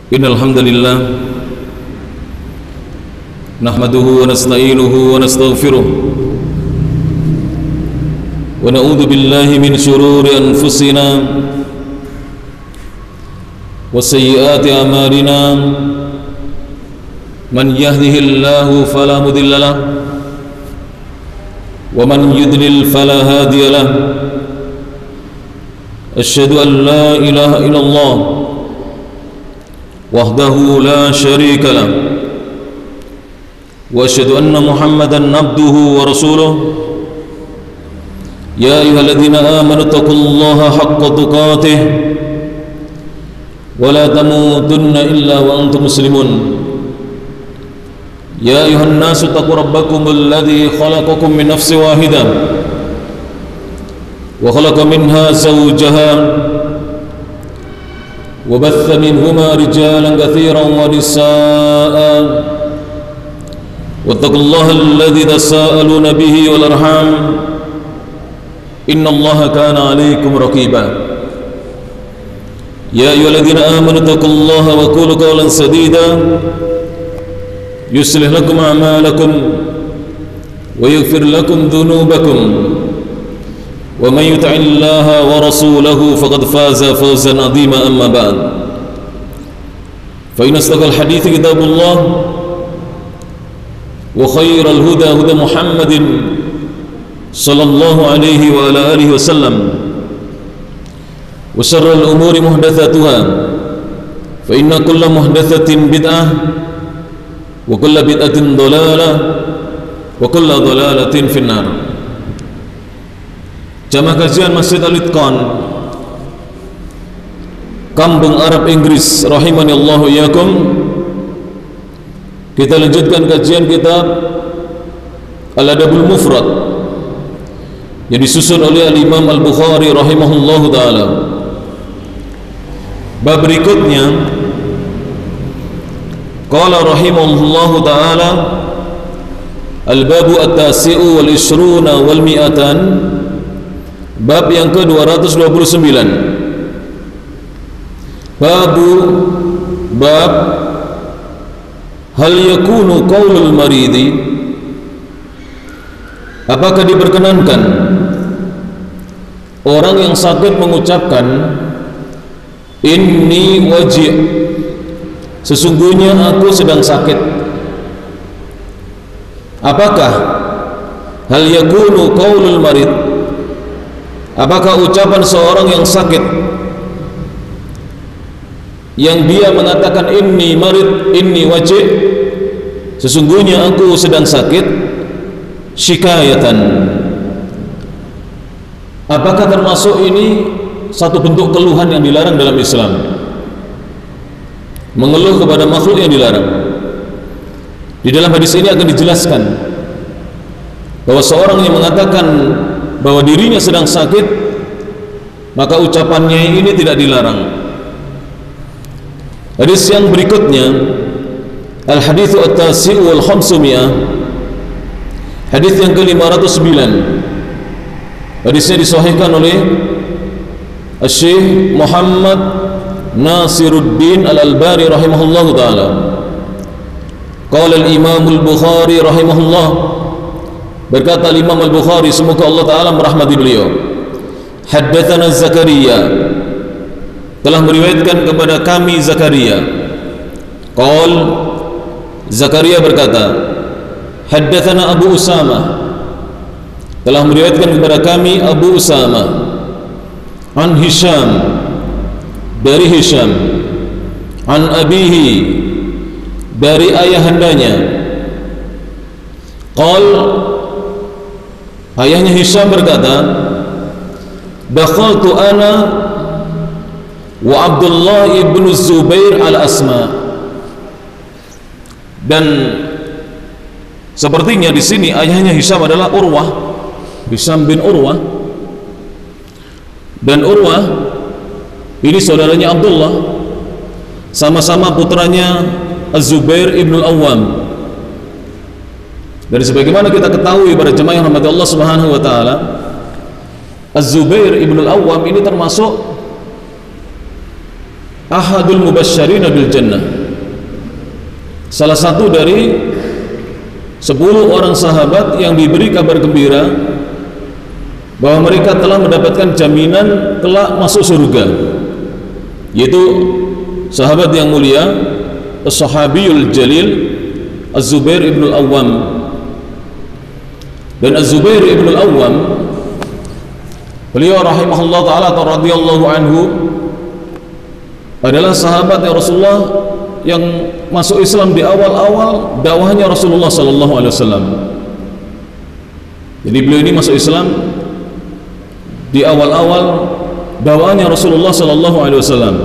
Innal hamdalillah nahmaduhu wa nasta'inuhu wa nastaghfiruh wa na'udzu billahi min shururi anfusina wa sayyiati a'malina man yahdihillahu fala mudilla lahu wa man yudlil fala hadiya lahu asyhadu an la ilaha illallah wahdahu la syarika lah wa asyhadu anna Muhammadan abduhu wa rasuluh ya ayyuhalladzina amanu taqullaha haqqa tuqatih wa la tamutunna illa wa antum muslimun ya ayyuhan nasu taqu rabbakumul ladzi khalaqakum min nafsin wahidah wa khalaqa minha zawjaha وبث منهما رجالا كثيرا ونساء واتقوا الله الذي تساءلون به والأرحام إن الله كان عليكم رقيبا يا أيها الذين آمنوا اتقوا الله وقولوا قولا سديدا يصلح لكم أعمالكم ويغفر لكم ذنوبكم ومن يطع الله ورسوله فقد فاز فوزا عظيما أما بعد فإن أصدق الحديث كتاب الله وخير الهدى هدى محمد صلى الله عليه وعلى آله وسلم وشر الأمور محدثاتها فإن كل محدثة بدعة وكل بدعة ضلالة وكل ضلالة في النار. Jamaah kajian Masjid Al-Itqan Kampung Arab Inggris rahimani Allah iyyakum. Kita lanjutkan kajian kitab Al-Adabul Mufrad yang disusun oleh Al-Imam Al-Bukhari rahimahullah ta'ala. Bab berikutnya qala rahimahullah ta'ala Al-Babu At-Tasi'u wal-Ishruna wal-Mi'atan. Bab yang ke-229. Bab hal yakunu qaulul maridi, apakah diperkenankan orang yang sakit mengucapkan inni waji', sesungguhnya aku sedang sakit. Apakah hal yakunu qaulul marid, apakah ucapan seorang yang sakit yang dia mengatakan inni marid, inni wajih, sesungguhnya aku sedang sakit, syikayatan, apakah termasuk ini satu bentuk keluhan yang dilarang dalam Islam? Mengeluh kepada makhluk yang dilarang. Di dalam hadis ini akan dijelaskan bahwa seorang yang mengatakan bahwa dirinya sedang sakit, maka ucapannya ini tidak dilarang. Hadis yang berikutnya Al-Hadithu At-Tasi'u wal-Khamsumiyah, hadis yang ke-509. Hadisnya disahihkan oleh Syekh Muhammad Nasiruddin Al-Albani rahimahullahu ta'ala. Qala Al-Imam Al-Bukhari rahimahullah, berkata Imam Al-Bukhari, semoga Allah Ta'ala merahmati beliau, haddatsana Zakaria, telah meriwayatkan kepada kami Zakaria. Qal, Zakaria berkata, haddatsana Abu Usama, telah meriwayatkan kepada kami Abu Usama, an Hisham, dari Hisham, an abihi, dari ayahandanya. Qal, ayahnya Hisham berkata, dakhaltu ana wa Abdullah ibn Zubair al-Asma. Dan sepertinya di sini ayahnya Hisham adalah Urwah, Hisham bin Urwah. Dan Urwah ini saudaranya Abdullah, sama-sama putranya Az-Zubair ibn al-Awwam. Dan sebagaimana kita ketahui pada jemaah yang rahmati Allah Subhanahu wa taala, Az-Zubair ibn al-Awwam ini termasuk ahadul mubasysyirina bil jannah, salah satu dari 10 orang sahabat yang diberi kabar gembira bahwa mereka telah mendapatkan jaminan kelak masuk surga, yaitu sahabat yang mulia as-sahabiyul jalil Az-Zubair ibn al-Awwam. Dan Az-Zubair ibn al-Awwam, beliau rahimahullah ta'ala atau radhiyallahu anhu, adalah sahabat yang Rasulullah yang masuk Islam di awal-awal dakwahnya Rasulullah sallallahu alaihi wasallam. Jadi beliau ini masuk Islam di awal-awal dakwahnya Rasulullah sallallahu alaihi wasallam.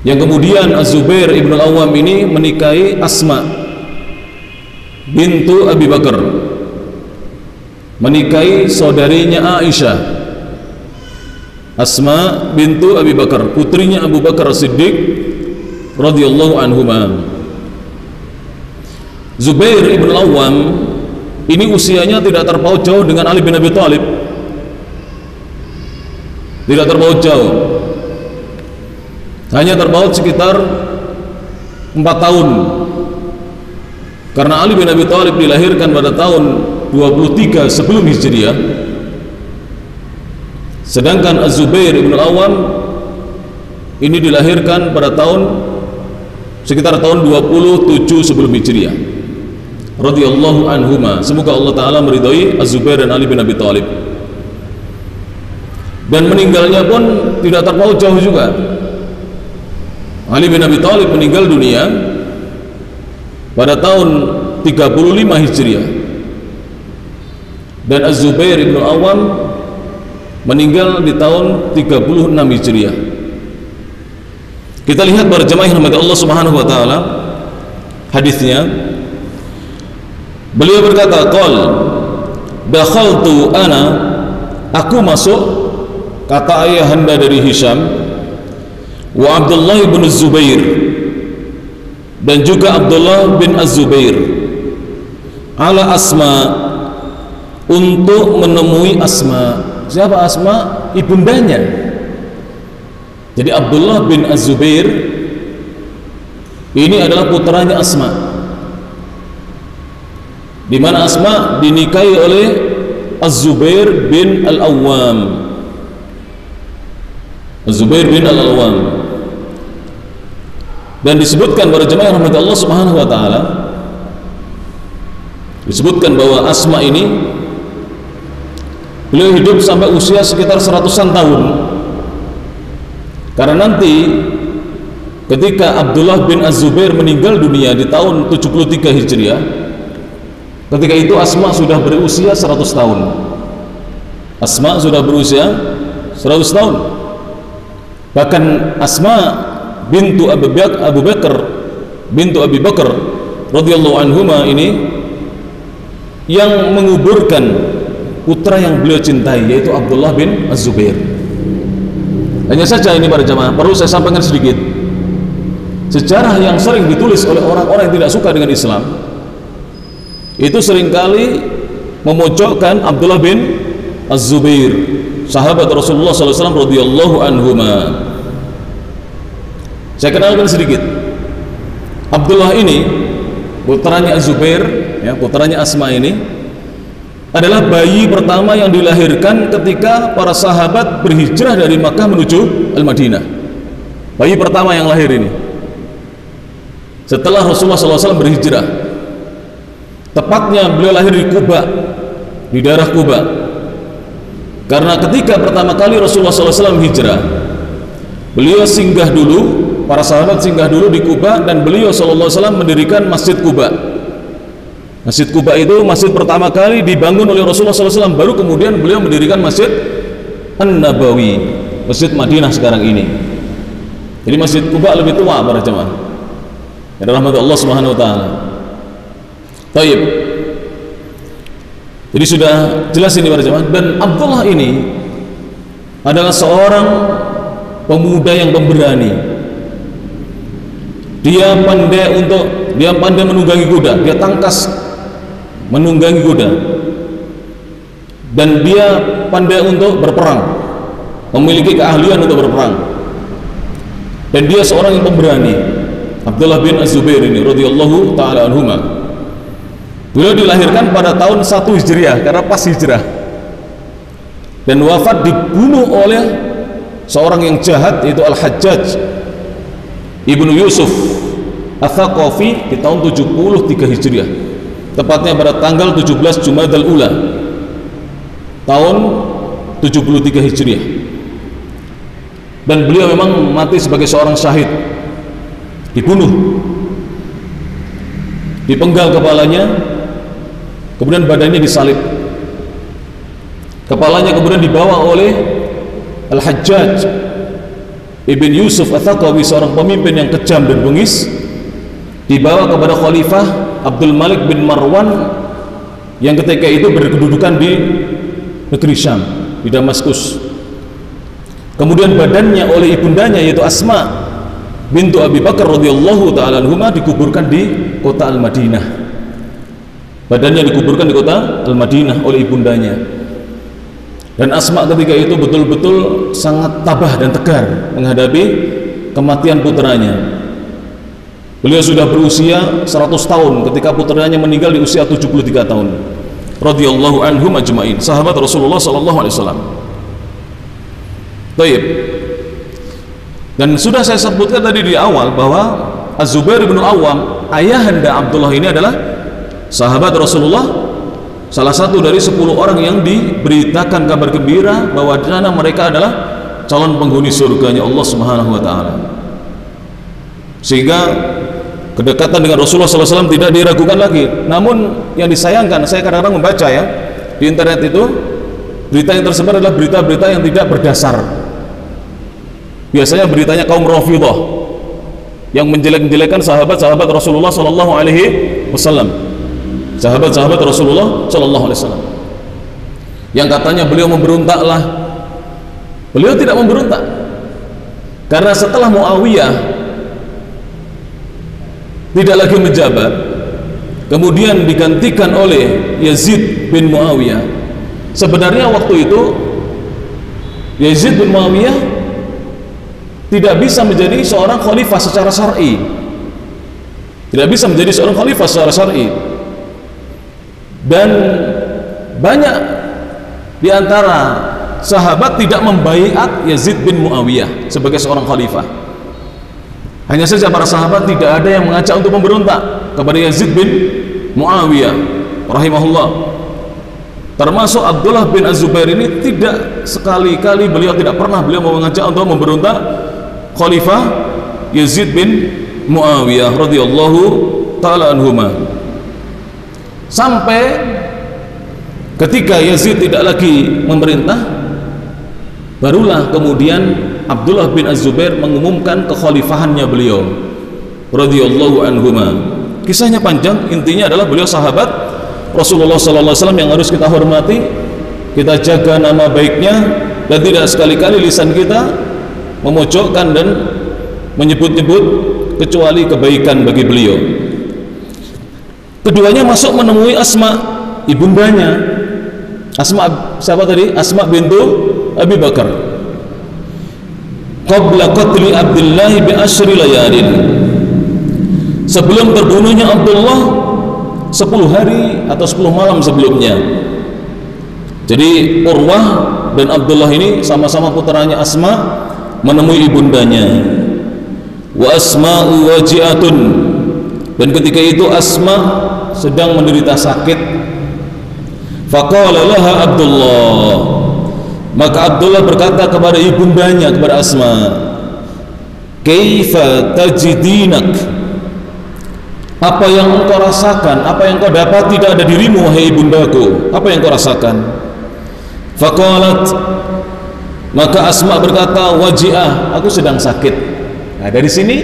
Yang kemudian Az-Zubair ibn al-Awwam ini menikahi Asma bintu Abi Bakar, menikahi saudarinya Aisyah. Asma bintu Abi Bakar, putrinya Abu Bakar As-Siddiq radhiyallahu anhuma. Zubair ibn al-Awwam ini usianya tidak terpaut jauh dengan Ali bin Abi Thalib, tidak terpaut jauh, hanya terpaut sekitar 4 tahun, karena Ali bin Abi Thalib dilahirkan pada tahun 23 sebelum Hijriah, sedangkan Az-Zubair ibn al-Awwam ini dilahirkan pada sekitar tahun 27 sebelum Hijriah radhiyallahu anhuma. Semoga Allah Ta'ala meridhai Az-Zubair dan Ali bin Abi Thalib. Dan meninggalnya pun tidak terpaut jauh juga. Ali bin Abi Thalib meninggal dunia pada tahun 35 Hijriah, dan Az-Zubair ibn al-Awwam meninggal di tahun 36 Hijriah. Kita lihat para jemaah yang dirahmati Allah Subhanahu wa taala, hadisnya. Beliau berkata, qol dakhaltu ana, aku masuk, kata ayahanda dari Hisham, wa Abdullah bin Zubair, dan juga Abdullah bin Az-Zubair, ala Asma, untuk menemui Asma. Siapa Asma? Ibundanya. Jadi Abdullah bin Az-Zubair ini adalah putranya Asma, di mana Asma dinikahi oleh Az-Zubair bin Al-Awwam. Az-Zubair bin Al-Awwam. Dan disebutkan para jemaah rahmat Allah Subhanahu wa taala, disebutkan bahwa Asma ini beliau hidup sampai usia sekitar 100-an tahun. Karena nanti ketika Abdullah bin Az-Zubair meninggal dunia di tahun 73 Hijriah, ketika itu Asma sudah berusia 100 tahun. Asma sudah berusia 100 tahun. Bahkan Asma bintu Abu Bakar bintu Abi Bakar radhiyallahu anhuma ini yang menguburkan putra yang beliau cintai, yaitu Abdullah bin Az-Zubair. Hanya saja ini para jamaah perlu saya sampaikan sedikit, sejarah yang sering ditulis oleh orang-orang yang tidak suka dengan Islam itu seringkali memojokkan Abdullah bin Az-Zubair, sahabat Rasulullah SAW radhiyallahu anhuma. Saya kenalkan sedikit. Abdullah ini putranya Az-Zubair, ya, putranya Asma ini adalah bayi pertama yang dilahirkan ketika para sahabat berhijrah dari Makkah menuju Al-Madinah. Bayi pertama yang lahir ini setelah Rasulullah SAW berhijrah. Tepatnya beliau lahir di Kuba, di daerah Kuba. Karena ketika pertama kali Rasulullah SAW hijrah, beliau singgah dulu, para sahabat singgah dulu di Kuba, dan beliau SAW mendirikan Masjid Kuba. Masjid Kuba itu masjid pertama kali dibangun oleh Rasulullah SAW, baru kemudian beliau mendirikan Masjid An-Nabawi, Masjid Madinah sekarang ini. Jadi Masjid Kuba lebih tua para jemaah. Ya rahmat Allah Subhanahu wa taala. Baik. Jadi sudah jelas ini para jemaah. Dan Abdullah ini adalah seorang pemuda yang pemberani. Dia pandai menunggangi kuda, dia tangkas menunggangi kuda, dan dia pandai untuk berperang, memiliki keahlian untuk berperang. dan dia seorang yang pemberani. Abdullah bin Az-Zubair ini radhiyallahu taala anhuma. Beliau dilahirkan pada tahun 1 Hijriah karena pas hijrah, dan wafat dibunuh oleh seorang yang jahat, yaitu Al-Hajjaj Ibnu Yusuf Ats-Tsaqafi di tahun 73 Hijriah, tepatnya pada tanggal 17 Jumadal Ula tahun 73 Hijriah. Dan beliau memang mati sebagai seorang syahid, dibunuh, dipenggal kepalanya, kemudian badannya disalib, kepalanya kemudian dibawa oleh Al-Hajjaj Ibn Yusuf Ats-Tsaqafi, seorang pemimpin yang kejam dan bengis, dibawa kepada Khalifah Abdul Malik bin Marwan yang ketika itu berkedudukan di negeri Syam, di Damaskus. Kemudian badannya oleh ibundanya, yaitu Asma bintu Abi Bakar radhiyallahu taala anhuma, dikuburkan di kota Al-Madinah. Badannya dikuburkan di kota Al-Madinah oleh ibundanya. Dan Asma ketika itu betul-betul sangat tabah dan tegar menghadapi kematian putranya. Beliau sudah berusia 100 tahun ketika putranya meninggal di usia 73 tahun. Radhiyallahu anhum ajma'in, sahabat Rasulullah sallallahu alaihi wasallam. Baik. Dan sudah saya sebutkan tadi di awal bahwa Az-Zubair bin Awam, ayahanda Abdullah ini adalah sahabat Rasulullah, salah satu dari 10 orang yang diberitakan kabar gembira bahwa di sana mereka adalah calon penghuni surganya Allah Subhanahu wa taala. Sehingga kedekatan dengan Rasulullah SAW tidak diragukan lagi. Namun yang disayangkan, saya kadang-kadang membaca ya di internet itu, berita yang tersebar adalah berita-berita yang tidak berdasar. Biasanya beritanya kaum Rafidhah yang menjelek-jelekan sahabat-sahabat Rasulullah SAW, sahabat-sahabat Rasulullah SAW, yang katanya beliau memberontaklah. Beliau tidak memberontak, karena setelah Muawiyah tidak lagi menjabat, kemudian digantikan oleh Yazid bin Muawiyah. Sebenarnya waktu itu Yazid bin Muawiyah tidak bisa menjadi seorang khalifah secara syar'i, tidak bisa menjadi seorang khalifah secara syar'i, dan banyak di antara sahabat tidak membaiat Yazid bin Muawiyah sebagai seorang khalifah. Hanya saja para sahabat tidak ada yang mengajak untuk memberontak kepada Yazid bin Muawiyah rahimahullah. Termasuk Abdullah bin Az-Zubair ini tidak sekali-kali beliau tidak pernah beliau mau mengajak untuk memberontak Khalifah Yazid bin Muawiyah radhiyallahu taala anhuma. Sampai ketika Yazid tidak lagi memerintah, barulah kemudian Abdullah bin Az-Zubair mengumumkan kekhalifahannya beliau radhiyallahu anhuma. Kisahnya panjang, intinya adalah beliau sahabat Rasulullah sallallahu alaihi wasallam yang harus kita hormati, kita jaga nama baiknya, dan tidak sekali-kali lisan kita memojokkan dan menyebut-nyebut kecuali kebaikan bagi beliau. Keduanya masuk menemui Asma, ibundanya. Asma siapa tadi? Asma bintu Abi Bakar. Qabla qatli Abdullah bi asyri layalin, sebelum terbunuhnya Abdullah 10 hari atau 10 malam sebelumnya. Jadi Urwah dan Abdullah ini sama-sama putranya Asma menemui ibundanya. Wa asma'u waji'atun, dan ketika itu Asma sedang menderita sakit. Faqala laha Abdullah, maka Abdullah berkata kepada ibundanya, kepada Asma, kaifa tajidinak, apa yang engkau rasakan, apa yang engkau dapat tidak ada dirimu wahai ibundaku, apa yang engkau rasakan? Faqalat, maka Asma berkata, waji'ah, aku sedang sakit. Nah, dari sini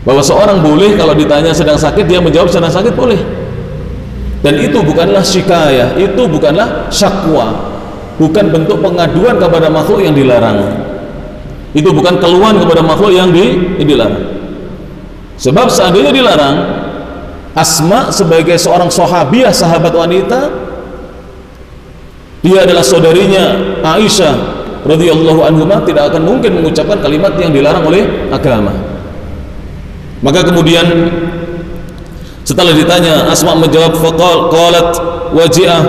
bahwa seorang boleh kalau ditanya sedang sakit, dia menjawab sedang sakit, boleh. Dan itu bukanlah syikayah, itu bukanlah syakwa, bukan bentuk pengaduan kepada makhluk yang dilarang. Itu bukan keluhan kepada makhluk yang dilarang. Sebab seandainya dilarang, Asma sebagai seorang sahabiah, sahabat wanita, dia adalah saudarinya Aisyah radhiyallahu anhuma tidak akan mungkin mengucapkan kalimat yang dilarang oleh agama. Maka kemudian setelah ditanya, Asma menjawab, qalat waji'ah,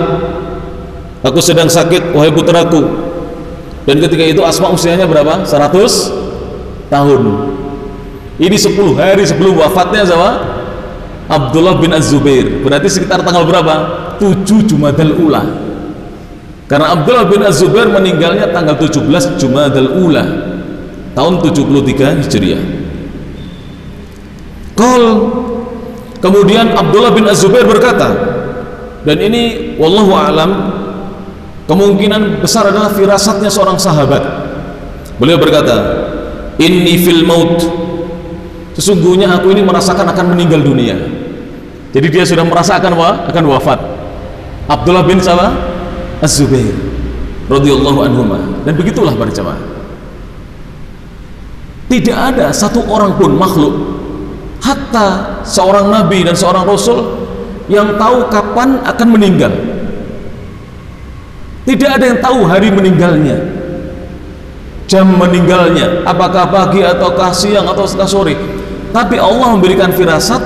aku sedang sakit wahai putraku. Dan ketika itu Asma usianya berapa? 100 tahun. Ini 10 hari sebelum wafatnya sama Abdullah bin Az-Zubair. Berarti sekitar tanggal berapa? 7 Jumadal Ula. Karena Abdullah bin Az-Zubair meninggalnya tanggal 17 Jumadal Ula tahun 73 Hijriah. Kemudian Abdullah bin Az-Zubair berkata, dan ini wallahu a'lam, kemungkinan besar adalah firasatnya seorang sahabat. Beliau berkata, inni fil maut, sesungguhnya aku ini merasakan akan meninggal dunia. Jadi dia sudah merasakan akan wafat. Abdullah bin Az-Zubair radhiyallahu anhuma. Dan begitulah para jemaah, tidak ada satu orang pun makhluk, hatta seorang nabi dan seorang rasul, yang tahu kapan akan meninggal. Tidak ada yang tahu hari meninggalnya, jam meninggalnya, apakah pagi ataukah siang atau sore. Tapi Allah memberikan firasat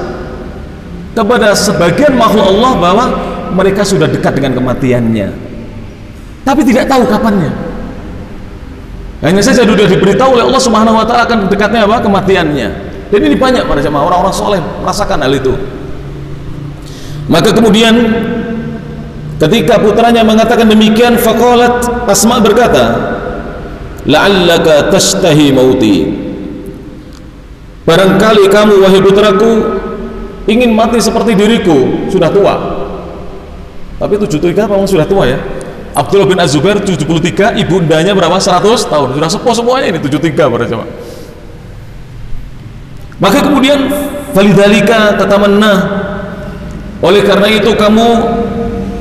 kepada sebagian makhluk Allah bahwa mereka sudah dekat dengan kematiannya, tapi tidak tahu kapannya. Hanya saja sudah diberitahu oleh Allah Subhanahu wa taala akan dekatnya kematiannya. Dan ini banyak para jemaah orang-orang soleh merasakan hal itu. Maka kemudian ketika putranya mengatakan demikian, faqalat, Asma berkata, la'allaka tashtahi mauti, barangkali kamu wahai putraku ingin mati seperti diriku, sudah tua. Tapi 73 memang sudah tua ya. Abdullah bin Az-Zubair 73, ibundanya berapa? 100 tahun. Sudah sepuh semuanya ini 73 para jemaah. Maka kemudian falidzalika tatamanna, oleh karena itu kamu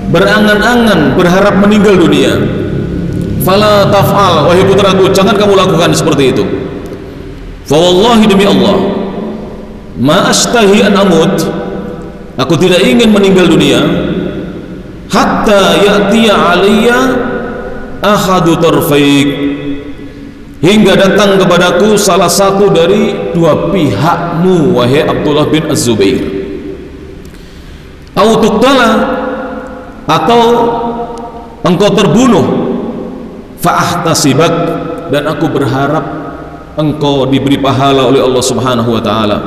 berangan-angan berharap meninggal dunia. Fala taf'al, wahai putraku, jangan kamu lakukan seperti itu. Fa wallahi, demi Allah, ma ashtahi an amut, aku tidak ingin meninggal dunia, hatta ya'tiya alayya ahadu tarfaik, hingga datang kepadaku salah satu dari dua pihakmu wahai Abdullah bin Az-Zubair, au tuqtala, atau engkau terbunuh, fa'ahtasibak, dan aku berharap engkau diberi pahala oleh Allah Subhanahu wa taala.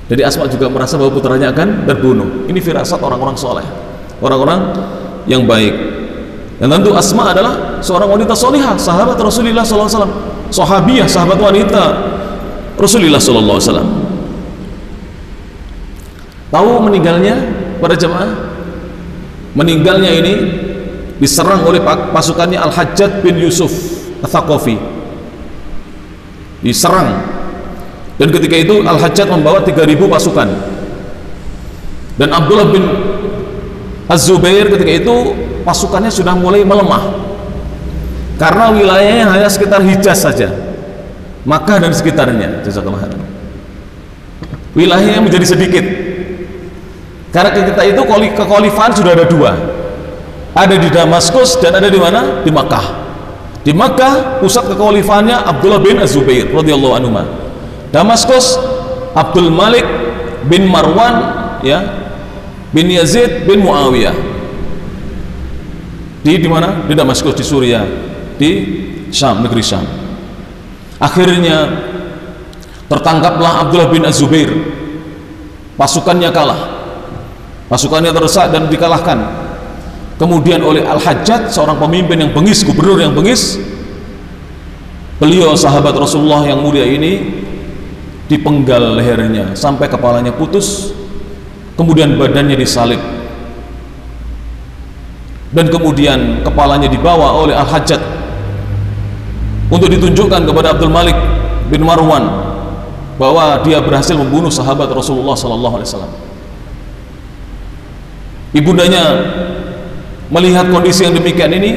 Jadi Asma juga merasa bahwa putranya akan terbunuh. Ini firasat orang-orang soleh, orang-orang yang baik. Dan tentu Asma adalah seorang wanita solihah, sahabat Rasulullah SAW, sahabiyah, sahabat wanita Rasulullah SAW. Tahu meninggalnya pada jemaah? Meninggalnya ini diserang oleh pasukannya Al-Hajjaj bin Yusuf Al-Thaqafi, diserang. Dan ketika itu Al-Hajjaj membawa 3.000 pasukan, dan Abdullah bin Az-Zubair ketika itu pasukannya sudah mulai melemah karena wilayahnya hanya sekitar Hijaz saja, Makkah dan sekitarnya. Wilayahnya menjadi sedikit karena ketika itu kekhalifahan sudah ada dua, ada di Damaskus dan ada di mana? Di Makkah. Di Makkah pusat kekhalifahannya Abdullah bin Az-Zubair radhiyallahu anhu. Damaskus Abdul Malik bin Marwan bin Yazid bin Muawiyah. Di mana? Di Damaskus, di Suriah, di Syam, negeri Syam. Akhirnya tertangkaplah Abdullah bin Az-Zubair. Pasukannya kalah, pasukannya terdesak dan dikalahkan. Kemudian oleh Al-Hajjaj, seorang pemimpin yang bengis, gubernur yang bengis, beliau sahabat Rasulullah yang mulia ini dipenggal lehernya sampai kepalanya putus, kemudian badannya disalib, dan kemudian kepalanya dibawa oleh Al-Hajjaj untuk ditunjukkan kepada Abdul Malik bin Marwan bahwa dia berhasil membunuh sahabat Rasulullah SAW. Ibundanya melihat kondisi yang demikian ini,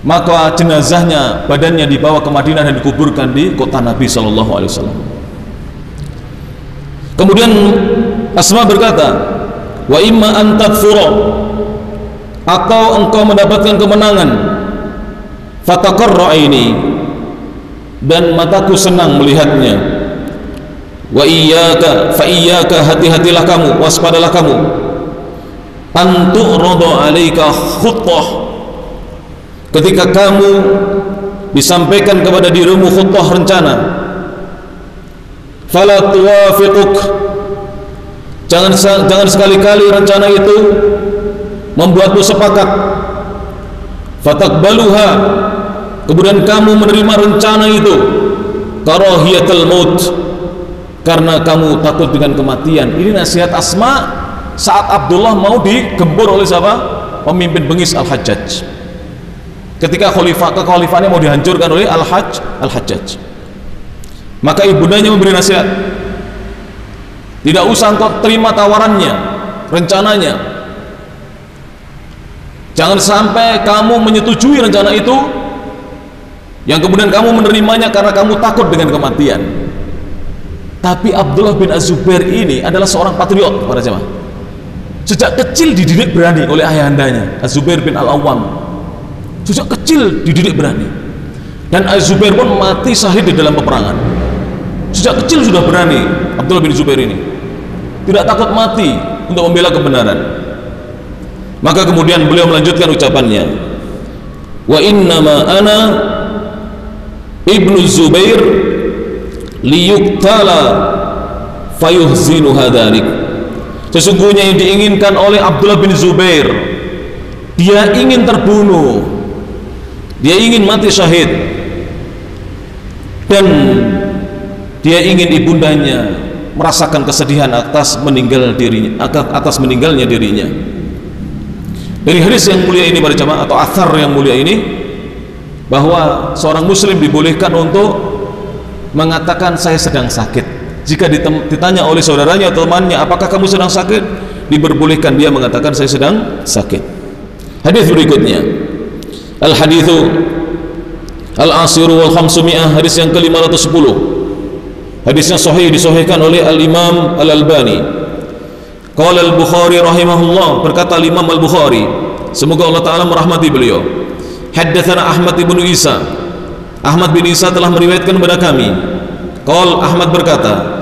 maka jenazahnya, badannya dibawa ke Madinah dan dikuburkan di kota Nabi SAW. Kemudian Asma berkata, wa imma an tadfura, atau engkau mendapatkan kemenangan, fataqarra aini, dan mataku senang melihatnya. Wa iyyaka fa iyyaka, hati-hatilah kamu, waspadalah kamu, an tu'rada 'alaika khuttah, ketika kamu disampaikan kepada dirimu khutbah rencana, fala tuwafiquk, jangan sekali-kali rencana itu membuatmu sepakat, fatakbaluha, kemudian kamu menerima rencana itu, karahiyatul maut, karena kamu takut dengan kematian. Ini nasihat Asma saat Abdullah mau digempur oleh siapa? Pemimpin bengis Al-Hajjaj, ketika kekhalifahannya mau dihancurkan oleh Al-Hajjaj. Maka ibundanya memberi nasihat, tidak usah engkau terima tawarannya, rencananya, jangan sampai kamu menyetujui rencana itu yang kemudian kamu menerimanya karena kamu takut dengan kematian. Tapi Abdullah bin Az-Zubair ini adalah seorang patriot, para jemaah. Sejak kecil dididik berani oleh ayahandanya, Az-Zubair bin Al-Awwam. Sejak kecil dididik berani, dan Az-Zubair pun mati syahid di dalam peperangan. Sejak kecil sudah berani Abdullah bin Zubair ini, tidak takut mati untuk membela kebenaran. Maka kemudian beliau melanjutkan ucapannya, wa innama ana ibnu Zubair liyuktala fayuhzinu hadalik, sesungguhnya yang diinginkan oleh Abdullah bin Zubair, dia ingin terbunuh, dia ingin mati syahid, dan dia ingin ibundanya merasakan kesedihan atas meninggalnya dirinya. Dari hadis yang mulia ini para jamaah, atau athar yang mulia ini, bahwa seorang muslim dibolehkan untuk mengatakan saya sedang sakit. Jika ditanya oleh saudaranya atau temannya, apakah kamu sedang sakit, diperbolehkan dia mengatakan saya sedang sakit. Hadis berikutnya, al-haditsu al-asiru wal khamsumi'ah, hadis yang ke-510. Hadisnya sahih, disahihkan oleh al-Imam Al-Albani. Qala al-Bukhari rahimahullah, berkata Imam Al-Bukhari, semoga Allah Ta'ala merahmati beliau, haddatsana Ahmad ibn Isa, Ahmad bin Isa telah meriwayatkan kepada kami. Qala Ahmad berkata,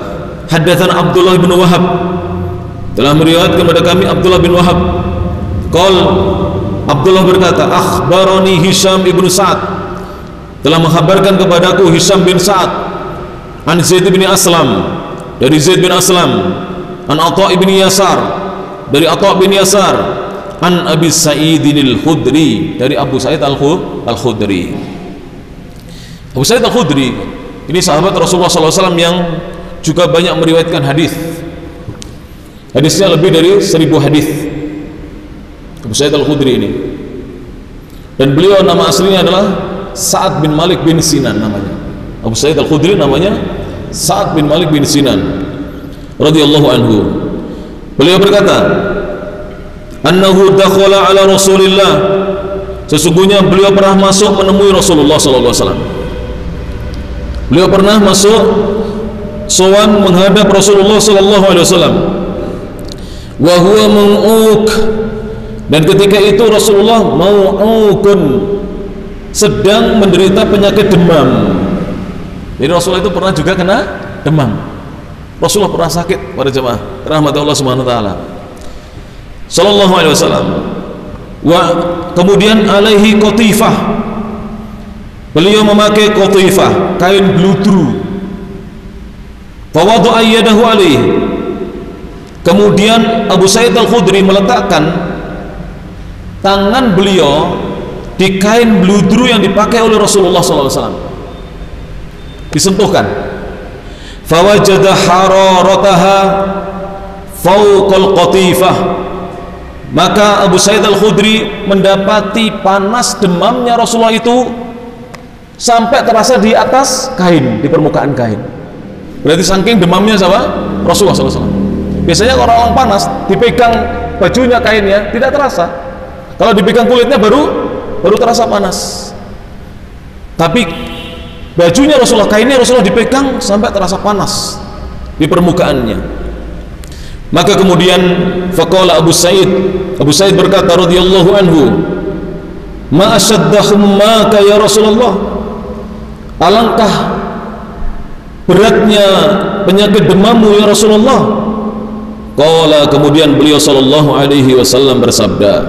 haddatsana Abdullah bin Wahab, telah meriwayatkan kepada kami Abdullah bin Wahab. Qala Abdullah berkata, akhbarani Hisham ibn Sa'ad, telah menghabarkan kepadaku Hisham bin Sa'ad, an Zaid bin Aslam, dari Zaid bin Aslam, an Atha bin Yasar, dari Atha bin Yasar, an Abi Sa'idin al-Khudri, dari Abu Sa'id al-Khudri. Abu Sa'id al-Khudri ini sahabat Rasulullah SAW yang juga banyak meriwayatkan hadis. Hadisnya lebih dari 1000 hadis. Abu Sa'id al-Khudri ini, dan beliau nama aslinya adalah Sa'ad bin Malik bin Sinan namanya. Abu Sa'id al-Khudri namanya Sa'ad bin Malik bin Sinan radhiyallahu anhu. Beliau berkata, annahu dakhala ala Rasulillah, sesungguhnya beliau pernah masuk menemui Rasulullah sallallahu alaihi wasallam. Beliau pernah masuk sowan menghadap Rasulullah sallallahu alaihi wasallam, wa huwa mau'uk, dan ketika itu Rasulullah mau'ukun, sedang menderita penyakit demam. Jadi Rasulullah itu pernah juga kena demam. Rasulullah pernah sakit, pada jemaah rahmat Allah Subhanahu wa taala sallallahu alaihi wasallam. Wa kemudian alaihi qatifah, beliau memakai qatifah, kain bludru. Fa wada'a yadahu alaihi, kemudian Abu Sa'id al-Khudri meletakkan tangan beliau di kain bludru yang dipakai oleh Rasulullah sallallahu alaihi wasallam, disentuhkan. Fawajada hararataha fawqal qatifah, maka Abu Sa'id al-Khudri mendapati panas demamnya Rasulullah itu sampai terasa di atas kain, di permukaan kain. Berarti saking demamnya siapa? Rasulullah SAW. Biasanya kalau orang panas dipegang bajunya, kainnya tidak terasa. Kalau dipegang kulitnya baru terasa panas. Tapi bajunya Rasulullah, kainnya Rasulullah dipegang sampai terasa panas di permukaannya. Maka kemudian faqala Abu Sa'id berkata radhiyallahu anhu, ma ashadda hummaka ya Rasulullah, alangkah beratnya penyakit demammu ya Rasulullah. Qala, kemudian beliau sallallahu alaihi wasallam bersabda,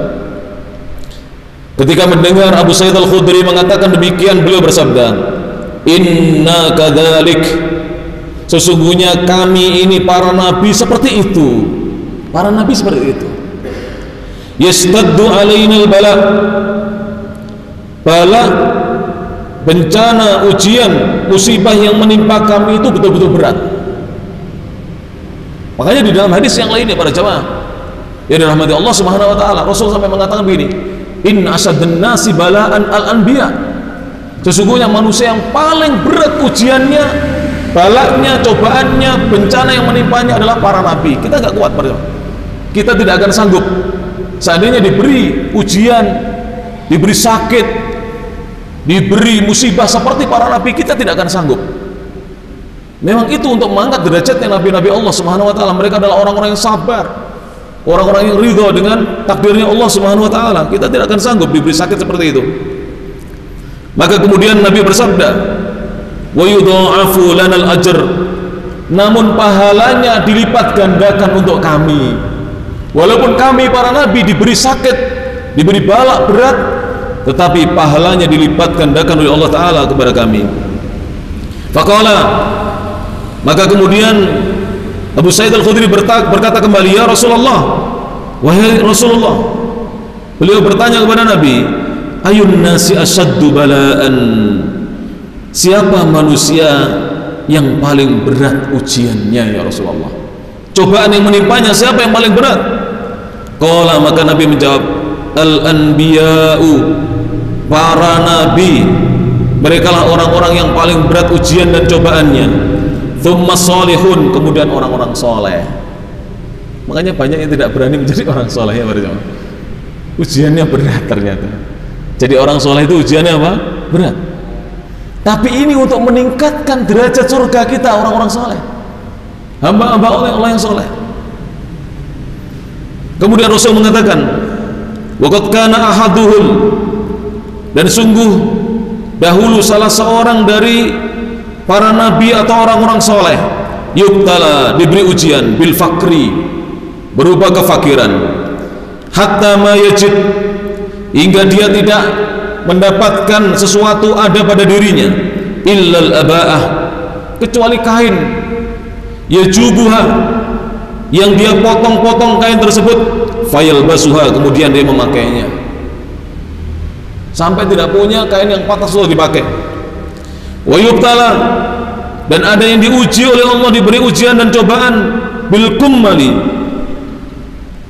ketika mendengar Abu Sa'id Al-Khudri mengatakan demikian, beliau bersabda, inna kadzalik, sesungguhnya kami ini para nabi seperti itu, para nabi seperti itu. Yastaddu alainal bala, bala, bencana, ujian, musibah yang menimpa kami itu betul-betul berat. Makanya di dalam hadis yang lainnya para jamaah yang dirahmati Allah Subhanahu wa taala, Rasul sampai mengatakan begini, inna asyaddan nasi balaan al-anbiya, sesungguhnya manusia yang paling berat ujiannya, balaknya, cobaannya, bencana yang menimpanya adalah para nabi. Kita nggak kuat para jamaah, kita tidak akan sanggup seandainya diberi ujian, diberi sakit, diberi musibah seperti para nabi, kita tidak akan sanggup. Memang itu untuk mengangkat derajatnya nabi-nabi Allah Subhanahu wa taala. Mereka adalah orang-orang yang sabar, orang-orang yang ridho dengan takdirnya Allah Subhanahu wa taala. Kita tidak akan sanggup diberi sakit seperti itu. Maka kemudian Nabi bersabda, wa yudha'afu lanal ajr, namun pahalanya dilipat gandakan untuk kami. Walaupun kami para nabi diberi sakit, diberi balak berat, tetapi pahalanya dilipat gandakan oleh Allah taala kepada kami. Faqala, maka kemudian Abu Sa'id Al-Khudri berkata kembali, ya Rasulullah, wahai Rasulullah, beliau bertanya kepada Nabi, ayun nasi asyaddu bala'an, siapa manusia yang paling berat ujiannya ya Rasulullah, cobaan yang menimpanya siapa yang paling berat? Qala, maka Nabi menjawab, al-anbiya'u, para nabi, merekalah orang-orang yang paling berat ujian dan cobaannya. Thumma salihun, kemudian orang-orang soleh. Makanya banyak yang tidak berani menjadi orang soleh ya para jemaah. Ujiannya berat ternyata. Jadi orang soleh itu ujiannya apa? Berat. Tapi ini untuk meningkatkan derajat surga kita, orang-orang soleh, hamba-hamba Allah yang soleh. Kemudian Rasul mengatakan, waqad kana ahaduhum, dan sungguh dahulu salah seorang dari para nabi atau orang-orang soleh, yuktala, diberi ujian, bil fakri, berupa kefakiran, hatta ma yajid, hingga dia tidak mendapatkan sesuatu ada pada dirinya, illal aba'ah, kecuali kain, yajubuha, yang dia potong-potong kain tersebut, fayal basuha, kemudian dia memakainya, sampai tidak punya kain yang patah sudah dipakai. Wa yubtala, dan ada yang diuji oleh Allah, diberi ujian dan cobaan, bil kummali,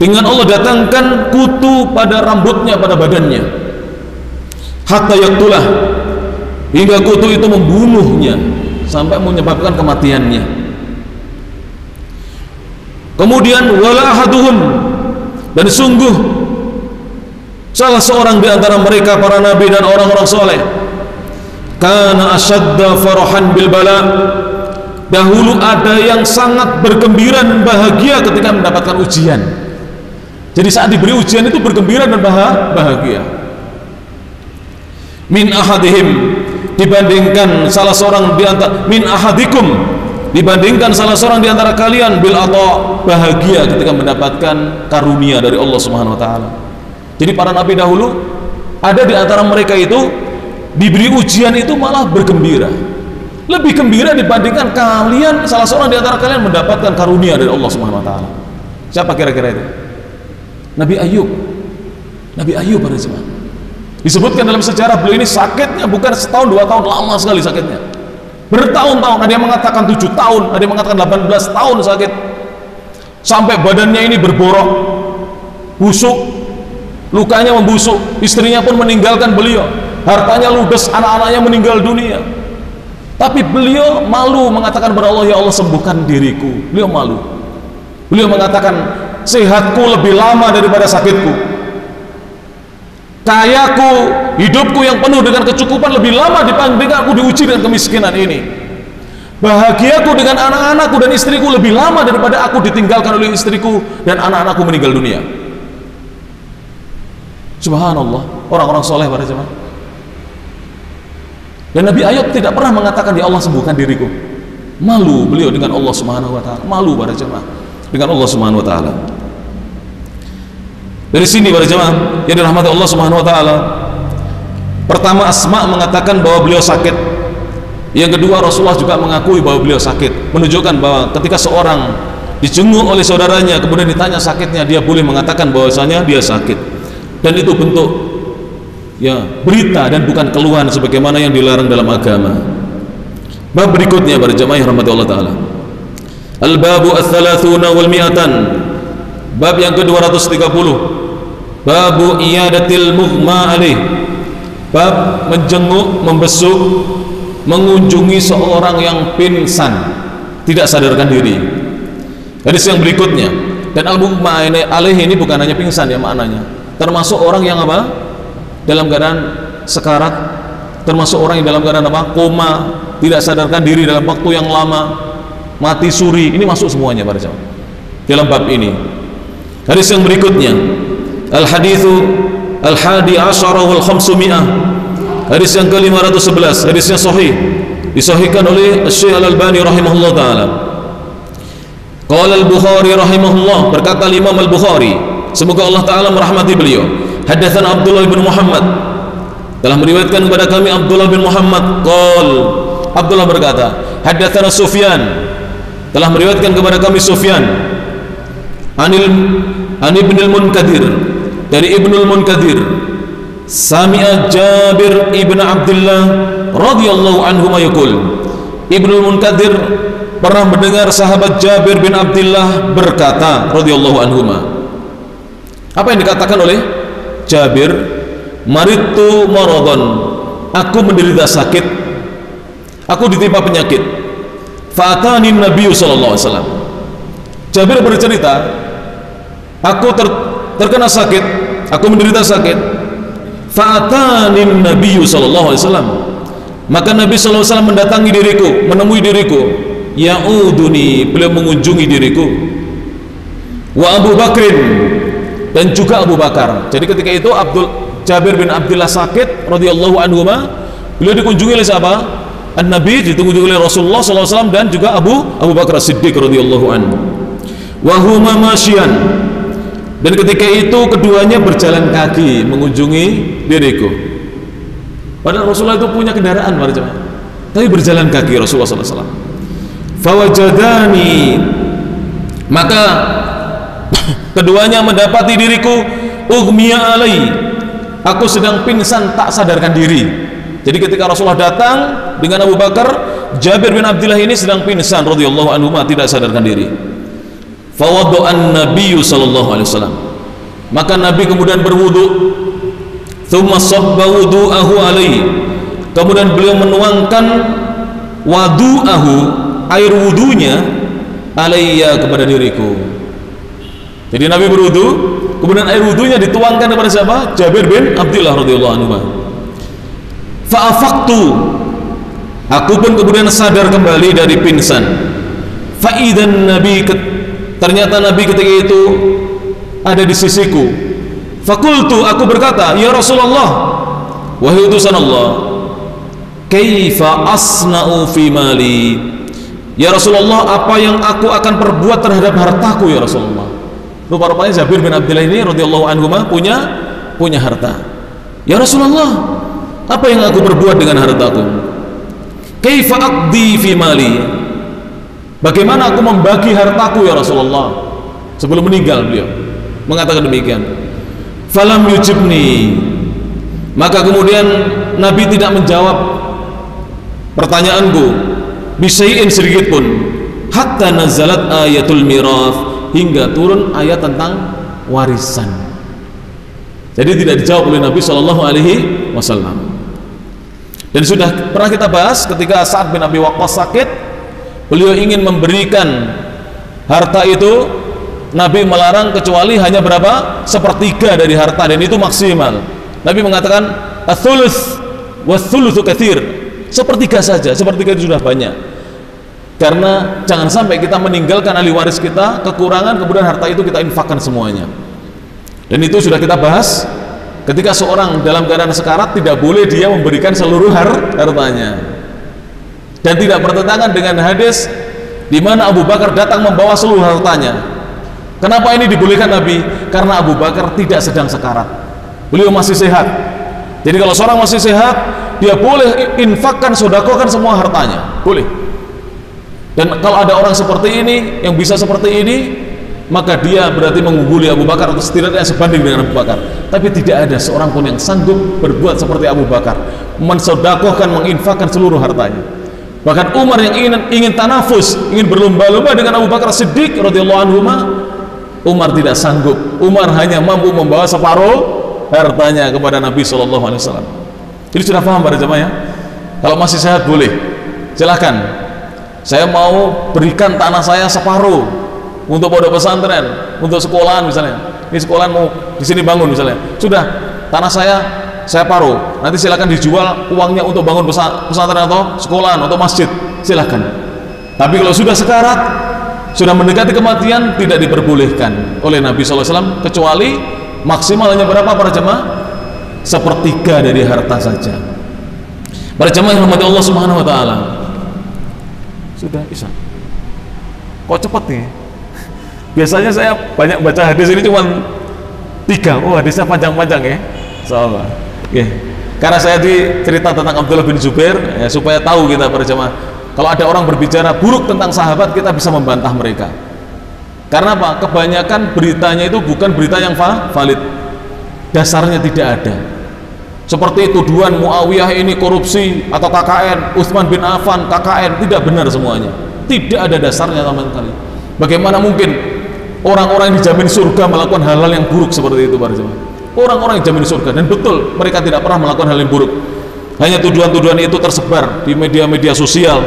dengan Allah datangkan kutu pada rambutnya, pada badannya, hatta yaktulah, hingga kutu itu membunuhnya sampai menyebabkan kematiannya. Kemudian wala ahaduhum, dan sungguh salah seorang di antara mereka para nabi dan orang-orang soleh, kana asyadda farahan bil bala, dahulu ada yang sangat bergembira dan bahagia ketika mendapatkan ujian. Jadi saat diberi ujian itu bergembira dan bahagia. Min ahadihim, dibandingkan salah seorang di antara, min ahadikum, dibandingkan salah seorang di antara kalian, bil ata, bahagia ketika mendapatkan karunia dari Allah Subhanahu wa taala. Jadi para nabi dahulu ada di antara mereka itu diberi ujian itu malah bergembira, lebih gembira dibandingkan kalian, salah seorang di antara kalian mendapatkan karunia dari Allah Subhanahu wa taala. Siapa kira-kira itu? Nabi Ayub. Nabi Ayub pada zaman disebutkan dalam sejarah, beliau ini sakitnya bukan setahun 2 tahun, lama sekali sakitnya, bertahun-tahun. Ada yang mengatakan 7 tahun, ada yang mengatakan 18 tahun sakit, sampai badannya ini berborok, busuk, lukanya membusuk, istrinya pun meninggalkan beliau, hartanya ludes, anak-anaknya meninggal dunia. Tapi beliau malu mengatakan kepada Allah, ya Allah sembuhkan diriku. Beliau malu. Beliau mengatakan, sehatku lebih lama daripada sakitku, kayaku, hidupku yang penuh dengan kecukupan lebih lama dibandingkan aku diuji dengan kemiskinan ini. Bahagiaku dengan anak-anakku dan istriku lebih lama daripada aku ditinggalkan oleh istriku dan anak-anakku meninggal dunia. Subhanallah. orang-orang soleh para jemaah. Dan Nabi Ayub tidak pernah mengatakan, ya Allah sembuhkan diriku. Malu beliau dengan Allah Subhanahu wa taala, malu para jemaah dengan Allah Subhanahu wa taala. Dari sini para jemaah yang dirahmati Allah Subhanahu wa taala, pertama Asma mengatakan bahwa beliau sakit. Yang kedua Rasulullah juga mengakui bahwa beliau sakit, menunjukkan bahwa ketika seorang dijenguk oleh saudaranya kemudian ditanya sakitnya, dia boleh mengatakan bahwasanya dia sakit. Dan itu bentuk ya berita dan bukan keluhan sebagaimana yang dilarang dalam agama. Bab berikutnya para jemaah yang rahmati Allah taala. Al-babu ats-tsalatsuna wal mi'atan. Bab yang ke-230. Babu iyadatil mughma alaih. Bab menjenguk, membesuk, mengunjungi seorang yang pingsan, tidak sadarkan diri. Hadis yang berikutnya, dan al-mughma alaih ini bukan hanya pingsan ya maknanya, termasuk orang yang apa? Dalam keadaan sekarat, termasuk orang yang dalam keadaan apa? Koma, tidak sadarkan diri dalam waktu yang lama, mati suri, ini masuk semuanya para jemaah dalam bab ini. Hadis yang berikutnya, al-haditsu al-hadi asyara wal khamsumiyah. Hadis yang ke-511, hadisnya sahih, disahihkan oleh Syekh Al-Albani rahimahullah taala. Qala al-Bukhari rahimahullah, berkata Imam Al-Bukhari, semoga Allah taala merahmati beliau, hadatsana Abdullah bin Muhammad, telah meriwayatkan kepada kami Abdullah bin Muhammad. Abdullah berkata, hadatsana Sufyan, telah meriwayatkan kepada kami Sufyan an Ibnul Munkadir, dari Ibnul Munkadir, sami'a Jabir ibn Abdullah radhiyallahu anhu yaqul. Ibnul Munkadir pernah mendengar sahabat Jabir bin Abdullah berkata radhiyallahu anhu. Apa yang dikatakan oleh Jabir? Maritu maradon, aku menderita sakit, aku ditimpa penyakit. Fa'atani Nabi sallallahu alaihi wasallam. Jabir bercerita, aku terkena sakit, aku menderita sakit. Fa'atani Nabi sallallahu alaihi wasallam, maka Nabi sallallahu alaihi wasallam mendatangi diriku, menemui diriku. Ya'uduni, beliau mengunjungi diriku. Wa Abu Bakrin, dan juga Abu Bakar. Jadi ketika itu Jabir bin Abdullah sakit radhiyallahu anhu, beliau dikunjungi oleh siapa? An-Nabi, dikunjungi oleh Rasulullah sallallahu alaihi wasallam dan juga Abu Bakar Siddiq radhiyallahu anhu. Wa huma masyian, dan ketika itu keduanya berjalan kaki mengunjungi diriku. Padahal Rasulullah itu punya kendaraan para jemaah, tapi berjalan kaki Rasulullah sallallahu alaihi wasallam. Fawajadani, maka keduanya mendapati diriku ughmiya alai, aku sedang pingsan tak sadarkan diri. Jadi ketika Rasulullah datang dengan Abu Bakar, Jabir bin Abdullah ini sedang pingsan radhiyallahu anhu, tidak sadarkan diri. Fawaddu'an Nabiyyu sallallahu alaihi wasallam, maka Nabi kemudian berwudu. Tsumma sabba wudu'ahu alaihi, kemudian beliau menuangkan wadu'ahu, air wudunya, alayya, kepada diriku. Jadi Nabi berwudu, kemudian air wudunya dituangkan kepada siapa? Jabir bin Abdullah radhiyallahu anhu. Fa'afaqtu, aku pun kemudian sadar kembali dari pingsan. Fa'idan Nabi, ternyata Nabi ketika itu ada di sisiku. Fakultu, aku berkata, ya Rasulullah, wahai utusan Allah, kaifa asna'u fi mali, ya Rasulullah, apa yang aku akan perbuat terhadap hartaku ya Rasulullah. Rupa-rupanya Jabir bin Abdullah ini radhiyallahu anhu punya harta. Ya Rasulullah, apa yang aku perbuat dengan hartaku? Kaifa aqdi fi mali, bagaimana aku membagi hartaku ya Rasulullah? Sebelum meninggal beliau mengatakan demikian. Falam yujibni, maka kemudian Nabi tidak menjawab pertanyaanku bisyai'in sedikit pun, hatta nazalat ayatul mirath, hingga turun ayat tentang warisan. Jadi tidak dijawab oleh Nabi sallallahu alaihi wasallam. Dan sudah pernah kita bahas ketika Sa'ad bin Abi Waqqas sakit, beliau ingin memberikan harta itu, Nabi melarang kecuali hanya berapa? Sepertiga dari harta, dan itu maksimal. Nabi mengatakan ats-tsulus was-tsulusu katsir, sepertiga saja, sepertiga itu sudah banyak. Karena jangan sampai kita meninggalkan ahli waris kita kekurangan, kemudian harta itu kita infakkan semuanya. Dan itu sudah kita bahas ketika seorang dalam keadaan sekarat tidak boleh dia memberikan seluruh hartanya, dan tidak bertentangan dengan hadis di mana Abu Bakar datang membawa seluruh hartanya. Kenapa ini dibolehkan Nabi? Karena Abu Bakar tidak sedang sekarat, beliau masih sehat. Jadi kalau seorang masih sehat, dia boleh infakkan, sedekahkan semua hartanya, boleh. Dan kalau ada orang seperti ini yang bisa seperti ini, maka dia berarti mengungguli Abu Bakar atau setidaknya sebanding dengan Abu Bakar. Tapi tidak ada seorang pun yang sanggup berbuat seperti Abu Bakar, mensedekahkan, menginfakkan seluruh hartanya. Bahkan Umar yang ingin tanafus, ingin berlomba-lomba dengan Abu Bakar Siddiq radhiyallahu anhu, Umar tidak sanggup. Umar hanya mampu membawa separuh hartanya kepada Nabi SAW. Jadi sudah paham para jemaah ya? Kalau masih sehat boleh, silahkan. Saya mau berikan tanah saya separuh untuk pondok pesantren, untuk sekolahan misalnya. Ini sekolahan mau di sini bangun misalnya. Sudah, tanah saya paruh. Nanti silakan dijual uangnya untuk bangun pesantren atau sekolahan atau masjid. Silakan. Tapi kalau sudah sekarat, sudah mendekati kematian, tidak diperbolehkan oleh Nabi SAW, kecuali maksimal hanya berapa para jemaah? Sepertiga dari harta saja. Para jemaah yang dirahmati Allah Subhanahu wa taala. Sudah Isya. Kok cepat nih? Biasanya saya banyak baca hadis ini cuma 3. Oh, hadisnya panjang-panjang ya. Insyaallah. Oke. Karena saya cerita tentang Abdullah bin Zubair ya, supaya tahu kita para jemaah, kalau ada orang berbicara buruk tentang sahabat, kita bisa membantah mereka. Karena apa? Kebanyakan beritanya itu bukan berita yang valid, dasarnya tidak ada. Seperti tuduhan Muawiyah ini korupsi atau KKN, Utsman bin Affan KKN, tidak benar semuanya, tidak ada dasarnya sama sekali. Bagaimana mungkin orang-orang yang dijamin surga melakukan hal-hal yang buruk seperti itu para jemaah? Orang-orang yang dijamin surga, dan betul mereka tidak pernah melakukan hal yang buruk. Hanya tuduhan-tuduhan itu tersebar di media-media sosial,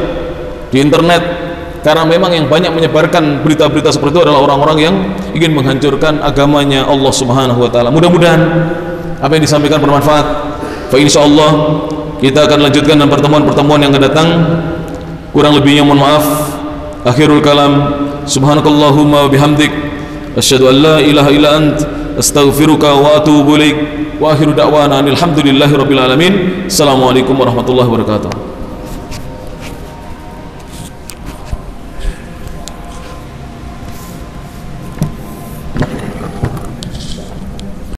di internet. Karena memang yang banyak menyebarkan berita-berita seperti itu adalah orang-orang yang ingin menghancurkan agamanya Allah Subhanahu wa taala. Mudah-mudahan apa yang disampaikan bermanfaat. Fa insyaallah kita akan lanjutkan dalam pertemuan-pertemuan yang akan datang. Kurang lebihnya mohon maaf. Akhirul kalam, subhanakallahumma wa bihamdik, asyhadu an la ilaha illa ant, astaghfiruka wa atubu ilaik. Wa akhiru da'wana alhamdulillahi rabbil alamin. Assalamualaikum warahmatullahi wabarakatuh.